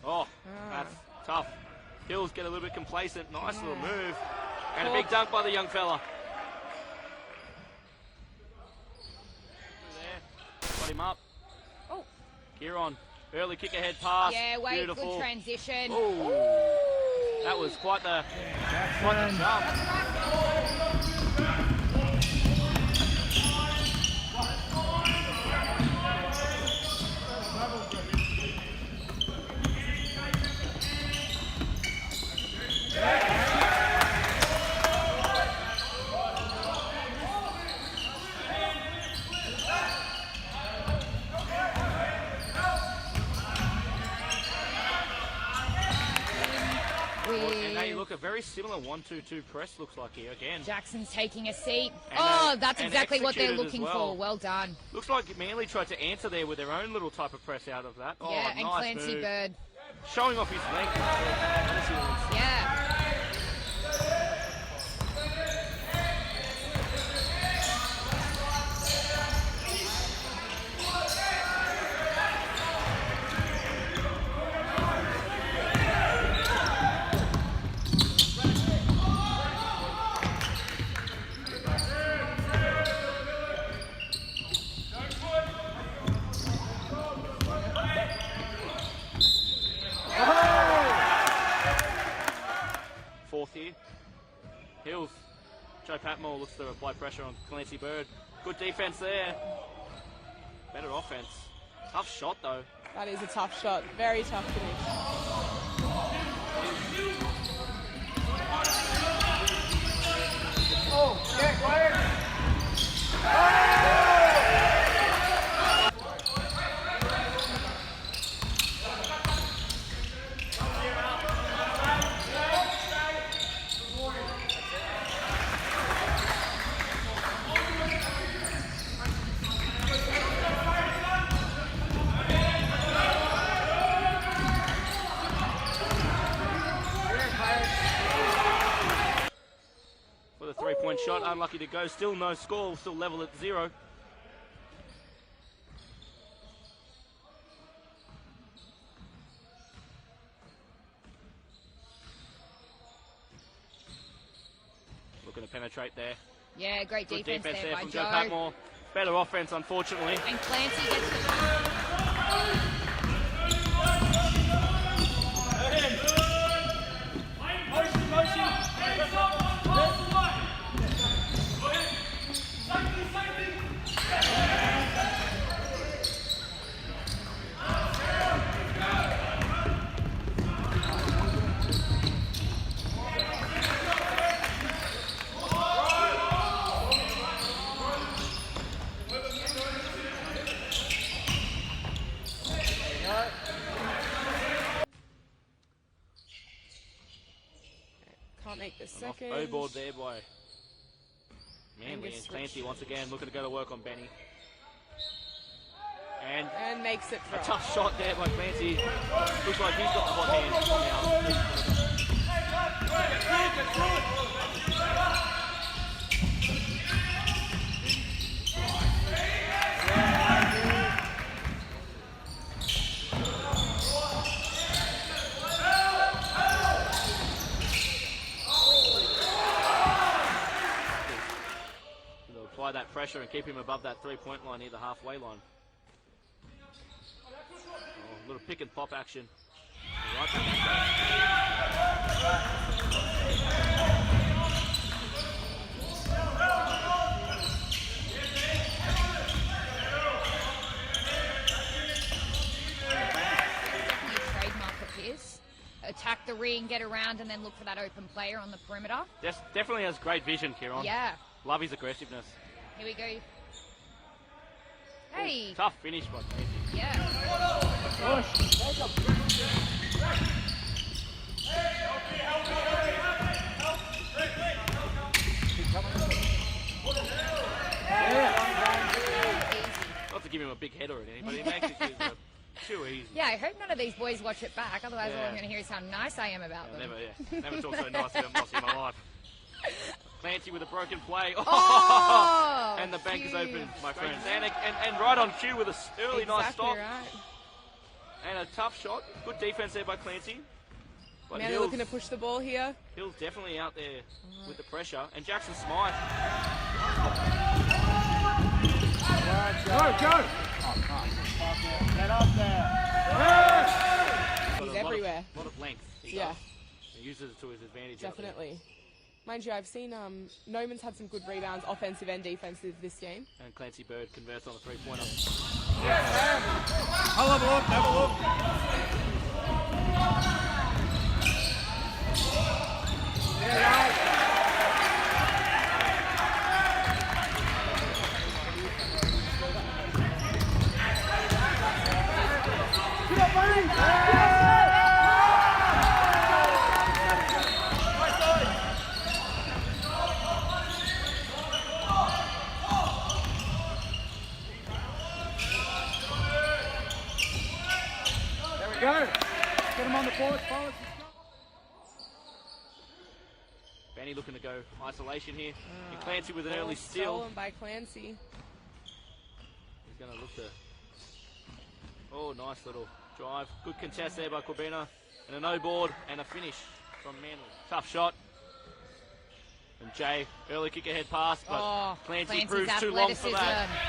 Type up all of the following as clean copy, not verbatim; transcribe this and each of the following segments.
Oh, that's tough. Hills get a little bit complacent. Nice little move. And a big dunk by the young fella. There. Got him up. Oh. Kieran. Early kick ahead pass. Yeah, wait, beautiful. good transition. Ooh. That was quite the jump. And they look a very similar 1-2-2 press looks like here again. Jackson's taking a seat. And that's exactly what they're looking well. for. Well done. Looks like Manly tried to answer there with their own little type of press out of that. Oh, Yeah, and nice Clancy move. Bird. Showing off his length. Yeah. Fourth here. Hills. Joe Patmore looks to apply pressure on Clancy Bird. Good defense there. Better offense. Tough shot though. That is a tough shot. Very tough finish. Oh, yeah, quiet. For the three-point shot, unlucky to go. Still no score, still level at 0. Looking to penetrate there. Yeah, great Good defense defense there by from Joe. Joe Patmore. Better offense, unfortunately. And Clancy gets the Can't make the Off second. O-board there by Manly, and Clancy once again looking to go to work on Benny. And makes it a through. tough shot there by Clancy. Looks like he's got the hot hand They'll apply that pressure and keep him above that three-point line near the halfway line. A little pick and pop action. Right trademark of his. Attack the ring, get around, and then look for that open player on the perimeter. Definitely has great vision, Kieran. Yeah. Love his aggressiveness. Here we go. Hey. Ooh, tough finish by Clancy. Yeah. Not to give him a big header or anything, but he makes it too easy. Yeah, I hope none of these boys watch it back. Otherwise, all I'm going to hear is how nice I am about them. Never talked so nice about Mossy in my life. Clancy with a broken play. Oh, and the bank is cute. open, my friends. And right on cue with an early nice stop. Right. And a tough shot. Good defense there by Clancy. But Manly looking to push the ball here. Hill's definitely out there with the pressure. And Jackson Smythe. Go! Get up there. He's everywhere. A lot of length. Yeah. He uses it to his advantage. Definitely. Mind you, I've seen Noman's had some good rebounds, offensive and defensive, this game. And Clancy Bird converts on the three-pointer. Have a look, have a look. Go. Get him on the board. Benny looking to go isolation here. And Clancy with an early steal. Stolen by Clancy. He's going to look to... Oh, nice little drive. Good contest there by Corbina. And a no board and a finish from Manly. Tough shot. And Jay, early kick ahead pass, but Clancy Clancy's proves too long for that. athleticism.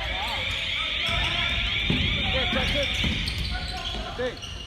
Yeah, that's it.